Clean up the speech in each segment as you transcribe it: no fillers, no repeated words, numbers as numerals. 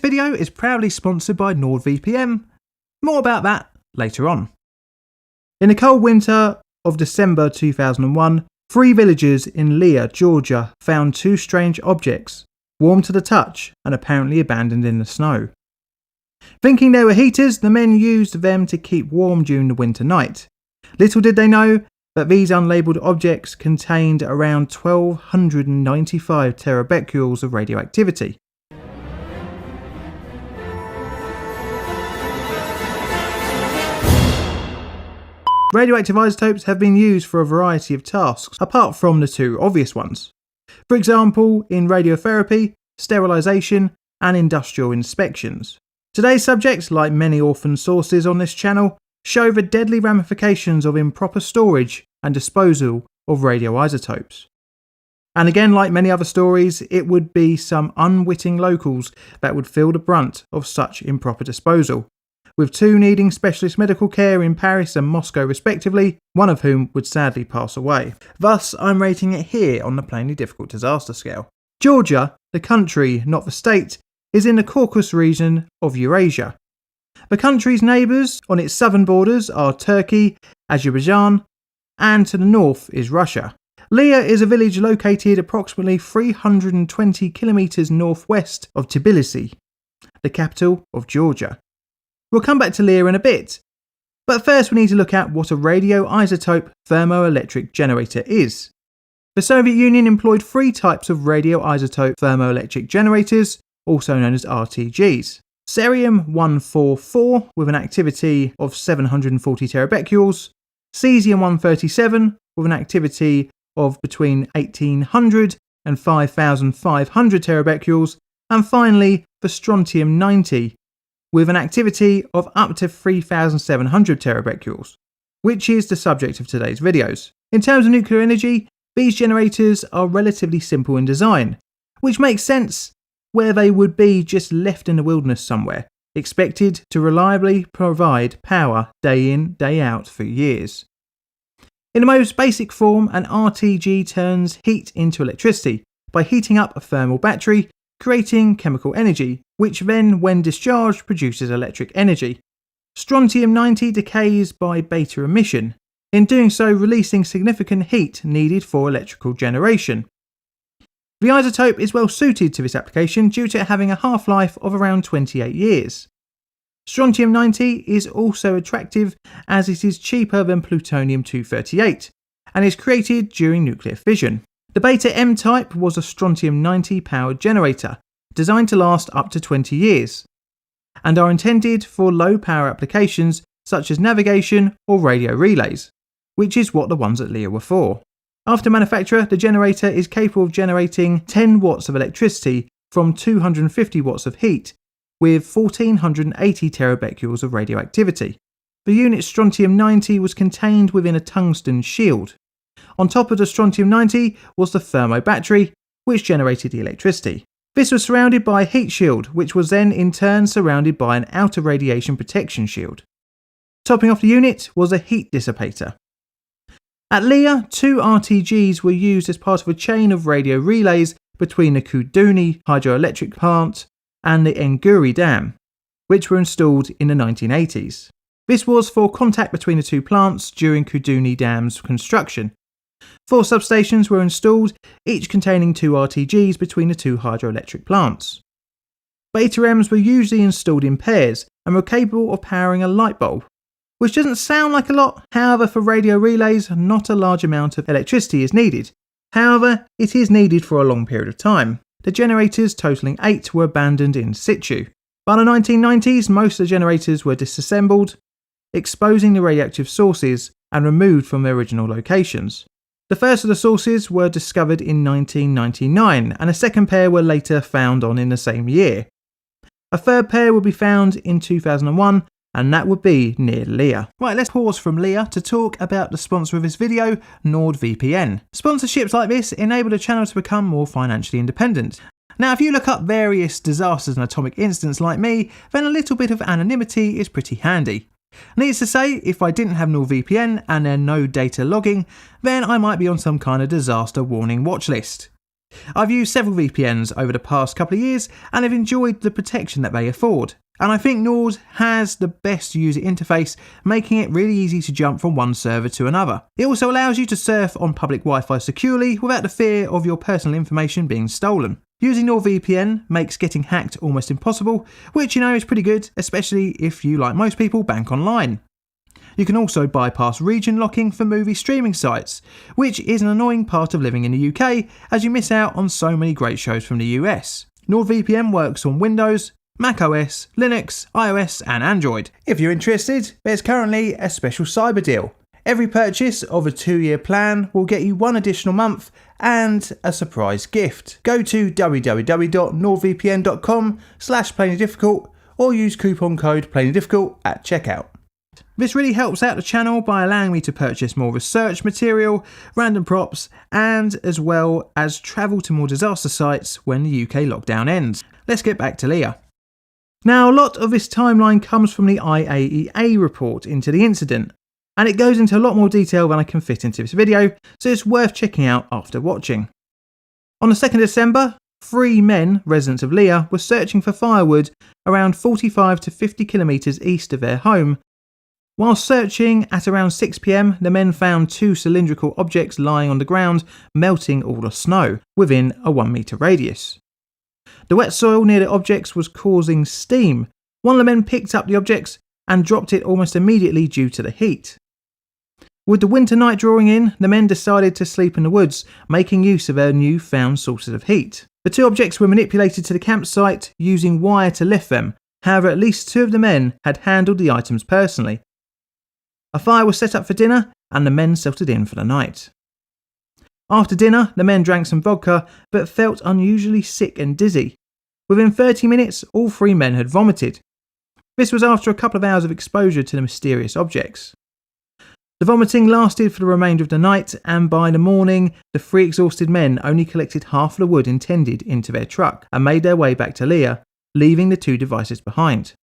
video is proudly sponsored by NordVPN. More about that later on. In the cold winter of December 2001, 3 villagers in Leah, Georgia found 2 strange objects, warm to the touch and apparently abandoned in the snow. Thinking they were heaters, the men used them to keep warm during the winter night. Little did they know that these unlabelled objects contained around 1,295 terabecquerels of radioactivity. Radioactive isotopes have been used for a variety of tasks, apart from the 2 obvious ones. For example, in radiotherapy, sterilisation, and industrial inspections. Today's subject, like many orphan sources on this channel, show the deadly ramifications of improper storage and disposal of radioisotopes. And again, like many other stories, it would be some unwitting locals that would feel the brunt of such improper disposal, with 2 needing specialist medical care in Paris and Moscow respectively, one of whom would sadly pass away. Thus, I'm rating it here on the plainly difficult disaster scale. Georgia, the country, not the state, is in the Caucasus region of Eurasia. The country's neighbours on its southern borders are Turkey, Azerbaijan, and to the north is Russia. Leah is a village located approximately 320 kilometres northwest of Tbilisi, the capital of Georgia. We'll come back to Leah in a bit, but first we need to look at what a radioisotope thermoelectric generator is. The Soviet Union employed 3 types of radioisotope thermoelectric generators, also known as RTGs. Cerium-144 with an activity of 740 terabecquerels, Cesium-137 with an activity of between 1800 and 5500 terabecquerels, and finally the Strontium-90 with an activity of up to 3700 terabecquerels, which is the subject of today's videos. In terms of nuclear energy, these generators are relatively simple in design, which makes sense where they would be just left in the wilderness somewhere, expected to reliably provide power day in, day out for years. In the most basic form, an RTG turns heat into electricity by heating up a thermal battery, creating chemical energy, which then, when discharged, produces electric energy. Strontium-90 decays by beta emission, in doing so releasing significant heat needed for electrical generation. The isotope is well suited to this application due to it having a half-life of around 28 years. Strontium-90 is also attractive as it is cheaper than plutonium-238 and is created during nuclear fission. The Beta M type was a Strontium-90 powered generator designed to last up to 20 years and are intended for low power applications such as navigation or radio relays, which is what the ones at Leah were for. After manufacture, the generator is capable of generating 10 watts of electricity from 250 watts of heat with 1480 terabecquerels of radioactivity. The unit Strontium-90 was contained within a tungsten shield. On top of the Strontium-90 was the thermobattery, which generated the electricity. This was surrounded by a heat shield, which was then in turn surrounded by an outer radiation protection shield. Topping off the unit was a heat dissipator. At Leah, 2 RTGs were used as part of a chain of radio relays between the Kuduni hydroelectric plant and the Nguri Dam, which were installed in the 1980s. This was for contact between the 2 plants during Kuduni Dam's construction. 4 substations were installed, each containing 2 RTGs between the 2 hydroelectric plants. Beta Ms were usually installed in pairs and were capable of powering a light bulb, which doesn't sound like a lot. However, for radio relays, not a large amount of electricity is needed. However, it is needed for a long period of time. The generators, totaling 8, were abandoned in situ. By the 1990s, most of the generators were disassembled, exposing the radioactive sources and removed from their original locations. The first of the sources were discovered in 1999, and a second pair were later found on in the same year. A third pair would be found in 2001, and that would be near Leah. Right, let's pause from Leah to talk about the sponsor of this video, NordVPN. Sponsorships like this enable the channel to become more financially independent. Now, if you look up various disasters and atomic incidents like me, then a little bit of anonymity is pretty handy. Needless to say, if I didn't have NordVPN and there no data logging, then I might be on some kind of disaster warning watch list. I've used several VPNs over the past couple of years and have enjoyed the protection that they afford. And I think Nord has the best user interface, making it really easy to jump from one server to another. It also allows you to surf on public Wi-Fi securely without the fear of your personal information being stolen. Using NordVPN makes getting hacked almost impossible, which is pretty good, especially if you, like most people, bank online. You can also bypass region locking for movie streaming sites, which is an annoying part of living in the UK as you miss out on so many great shows from the US. NordVPN works on Windows, macOS, Linux, iOS and Android. If you're interested, there's currently a special cyber deal. Every purchase of a 2-year plan will get you 1 additional month and a surprise gift. Go to www.nordvpn.com/plainly-difficult or use coupon code plainly-difficult at checkout. This really helps out the channel by allowing me to purchase more research material, random props, and as well as travel to more disaster sites when the UK lockdown ends. Let's get back to Leah. Now, a lot of this timeline comes from the IAEA report into the incident, and it goes into a lot more detail than I can fit into this video, so it's worth checking out after watching. On the 2nd of December, 3 men, residents of Leah, were searching for firewood around 45 to 50 kilometres east of their home. While searching at around 6 PM, the men found 2 cylindrical objects lying on the ground, melting all the snow within a 1 metre radius. The wet soil near the objects was causing steam. One of the men picked up the objects and dropped it almost immediately due to the heat. With the winter night drawing in, the men decided to sleep in the woods, making use of their newfound sources of heat. The 2 objects were manipulated to the campsite using wire to lift them. However, at least 2 of the men had handled the items personally. A fire was set up for dinner and the men settled in for the night. After dinner, the men drank some vodka but felt unusually sick and dizzy. Within 30 minutes, all 3 men had vomited. This was after a couple of hours of exposure to the mysterious objects. The vomiting lasted for the remainder of the night, and by the morning, the 3 exhausted men only collected half of the wood intended into their truck and made their way back to Leah, leaving the 2 devices behind.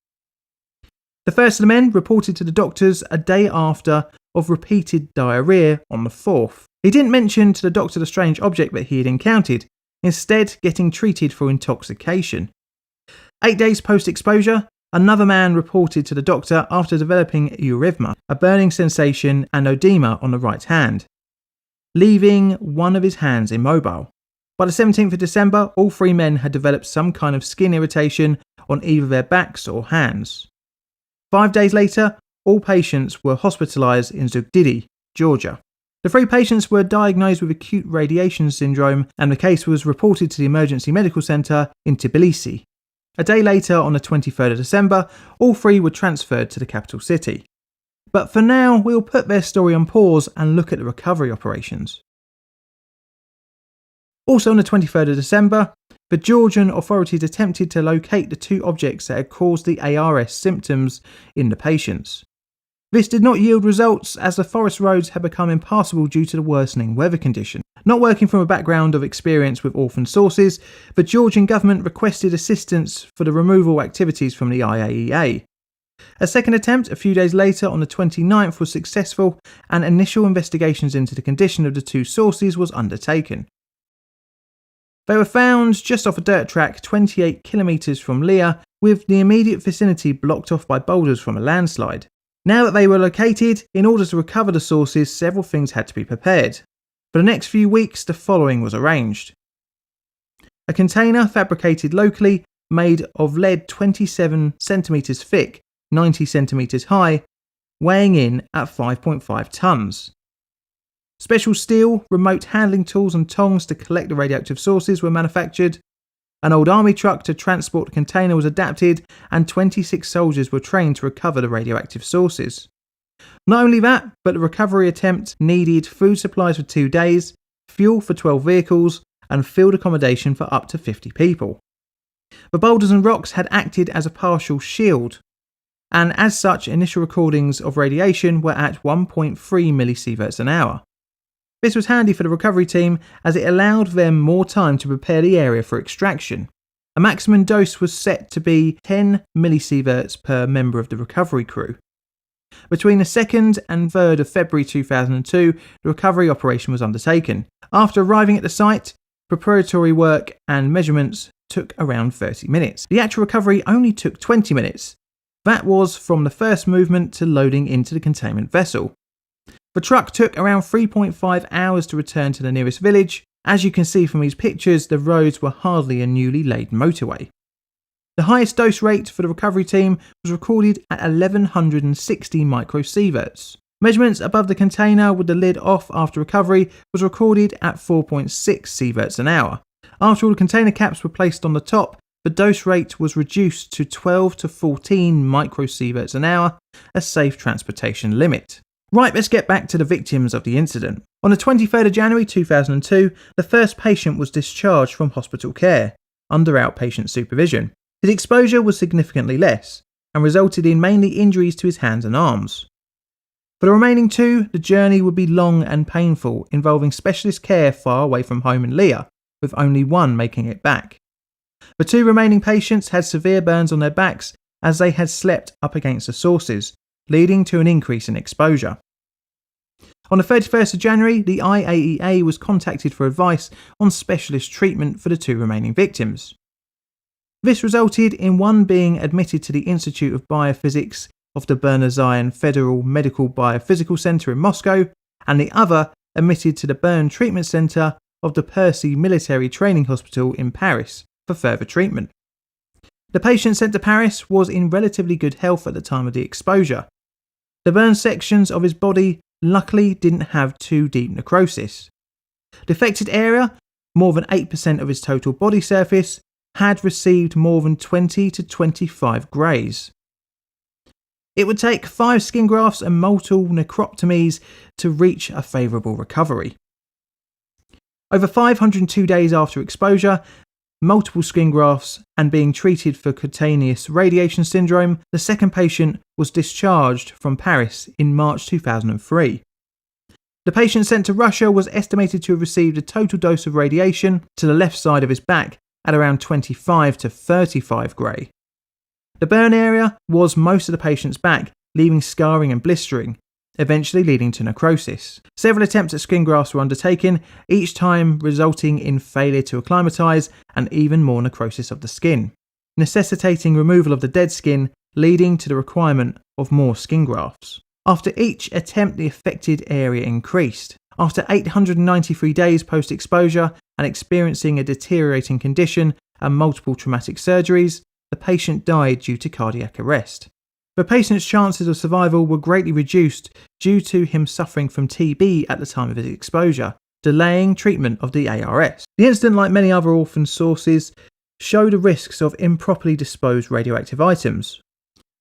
The first of the men reported to the doctors a day after of repeated diarrhoea on the 4th. He didn't mention to the doctor the strange object that he had encountered, instead getting treated for intoxication. 8 days post-exposure, another man reported to the doctor after developing erythema, a burning sensation and oedema on the right hand, leaving one of his hands immobile. By the 17th of December, all 3 men had developed some kind of skin irritation on either their backs or hands. 5 days later, all patients were hospitalised in Zugdidi, Georgia. The 3 patients were diagnosed with acute radiation syndrome and the case was reported to the emergency medical centre in Tbilisi. A day later, on the 23rd of December, all 3 were transferred to the capital city. But for now, we'll put their story on pause and look at the recovery operations. Also on the 23rd of December, the Georgian authorities attempted to locate the 2 objects that had caused the ARS symptoms in the patients. This did not yield results as the forest roads had become impassable due to the worsening weather condition. Not working from a background of experience with orphan sources, the Georgian government requested assistance for the removal activities from the IAEA. A second attempt a few days later on the 29th was successful and initial investigations into the condition of the 2 sources was undertaken. They were found just off a dirt track 28 kilometres from Leah, with the immediate vicinity blocked off by boulders from a landslide. Now that they were located, in order to recover the sources, several things had to be prepared. For the next few weeks, the following was arranged. A container fabricated locally, made of lead 27 centimetres thick, 90 centimetres high, weighing in at 5.5 tonnes. Special steel, remote handling tools and tongs to collect the radioactive sources were manufactured. An old army truck to transport the container was adapted and 26 soldiers were trained to recover the radioactive sources. Not only that, but the recovery attempt needed food supplies for 2 days, fuel for 12 vehicles and field accommodation for up to 50 people. The boulders and rocks had acted as a partial shield, and as such initial recordings of radiation were at 1.3 millisieverts an hour. This was handy for the recovery team as it allowed them more time to prepare the area for extraction. A maximum dose was set to be 10 millisieverts per member of the recovery crew. Between the 2nd and 3rd of February 2002, the recovery operation was undertaken. After arriving at the site, Preparatory work and measurements took around 30 minutes. The actual recovery only took 20 minutes. That was from the first movement to loading into the containment vessel. The truck took around 3.5 hours to return to the nearest village. As you can see from these pictures, the roads were hardly a newly laid motorway. The highest dose rate for the recovery team was recorded at 1160 microsieverts. Measurements above the container with the lid off after recovery was recorded at 4.6 sieverts an hour. After all the container caps were placed on the top, the dose rate was reduced to 12 to 14 microsieverts an hour, a safe transportation limit. Right, let's get back to the victims of the incident. On the 23rd of January 2002, the first patient was discharged from hospital care, under outpatient supervision. His exposure was significantly less, and resulted in mainly injuries to his hands and arms. For the remaining two, the journey would be long and painful, involving specialist care far away from home in Leah, with only one making it back. The two remaining patients had severe burns on their backs as they had slept up against the sources, leading to an increase in exposure. On the 31st of January, the IAEA was contacted for advice on specialist treatment for the two remaining victims. This resulted in one being admitted to the Institute of Biophysics of the Bernazyan Federal Medical Biophysical Center in Moscow, and the other admitted to the Burn Treatment Center of the Percy Military Training Hospital in Paris for further treatment. The patient sent to Paris was in relatively good health at the time of the exposure. The burn sections of his body luckily didn't have too deep necrosis. The affected area, more than 8% of his total body surface, had received more than 20 to 25 grays. It would take 5 skin grafts and multiple necroptomies to reach a favourable recovery. Over 502 days after exposure, multiple skin grafts, and being treated for cutaneous radiation syndrome, the second patient was discharged from Paris in March 2003. The patient sent to Russia was estimated to have received a total dose of radiation to the left side of his back at around 25 to 35 gray. The burn area was most of the patient's back, leaving scarring and blistering, eventually leading to necrosis. Several attempts at skin grafts were undertaken, each time resulting in failure to acclimatise and even more necrosis of the skin, necessitating removal of the dead skin, leading to the requirement of more skin grafts. After each attempt, the affected area increased. After 893 days post-exposure and experiencing a deteriorating condition and multiple traumatic surgeries, the patient died due to cardiac arrest. The patient's chances of survival were greatly reduced due to him suffering from TB at the time of his exposure, delaying treatment of the ARS. The incident, like many other orphan sources, showed the risks of improperly disposed radioactive items.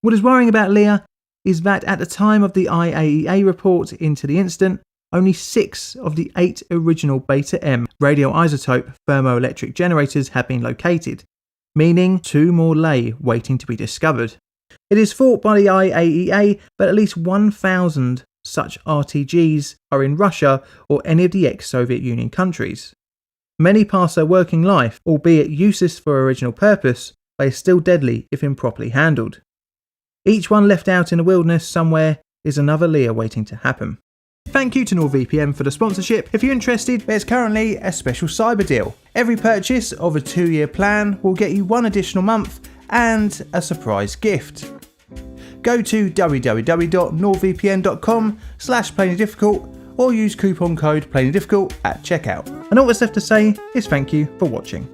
What is worrying about Leah is that at the time of the IAEA report into the incident, only 6 of the 8 original Beta-M radioisotope thermoelectric generators had been located, meaning 2 more lay waiting to be discovered. It is thought by the IAEA that at least 1,000 such RTGs are in Russia or any of the ex-Soviet Union countries. Many pass their working life, albeit useless for original purpose, they are still deadly if improperly handled. Each one left out in the wilderness somewhere is another Leah waiting to happen. Thank you to NordVPN for the sponsorship. If you're interested, there's currently a special cyber deal. Every purchase of a 2-year plan will get you 1 additional month and a surprise gift. Go to www.nordvpn.com/plainly-difficult or use coupon code plainly-difficult at checkout. And all that's left to say is thank you for watching.